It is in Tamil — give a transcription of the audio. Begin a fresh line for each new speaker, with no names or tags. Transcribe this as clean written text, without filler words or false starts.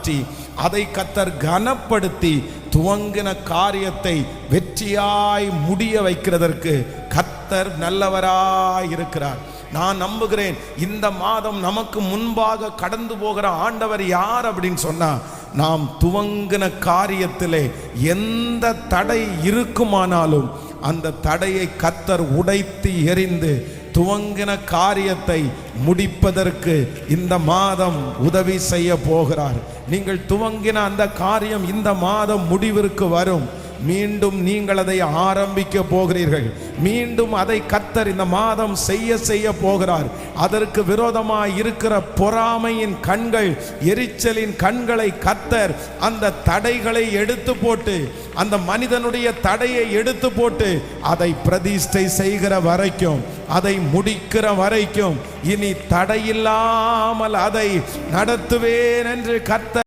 மாற்றி அதை கர்த்தர் கனப்படுத்தி துவங்கின காரியத்தை வெற்றியாய் முடிய வைக்கிறதற்கு கர்த்தர் நல்லவராய் இருக்கிறார். நான் நம்புகிறேன் இந்த மாதம் நமக்கு முன்பாக கடந்து போகிற ஆண்டவர் யார் அப்படின்னு சொன்னா, நாம் துவங்கின காரியத்திலே எந்த தடை இருக்குமானாலும் அந்த தடையை கர்த்தர் உடைத்து எறிந்து துவங்கின காரியத்தை முடிப்பதற்கு இந்த மாதம் உதவி செய்ய போகிறார். நீங்கள் துவங்கின அந்த காரியம் இந்த மாதம் முடிவிற்கு வரும். மீண்டும் நீங்கள் அதை ஆரம்பிக்க போகிறீர்கள். மீண்டும் அதை கர்த்தர் இந்த மாதம் செய்ய போகிறார். அதற்கு விரோதமாய் இருக்கிற பொறாமையின் கண்கள், எரிச்சலின் கண்களை கர்த்தர் அந்த தடைகளை எடுத்து போட்டு, அந்த மனிதனுடைய தடையை எடுத்து போட்டு அதை பிரதிஷ்டை செய்கிற வரைக்கும், அதை முடிக்கிற வரைக்கும் இனி தடையில்லாமல் அதை நடத்துவேன் என்று கர்த்தர்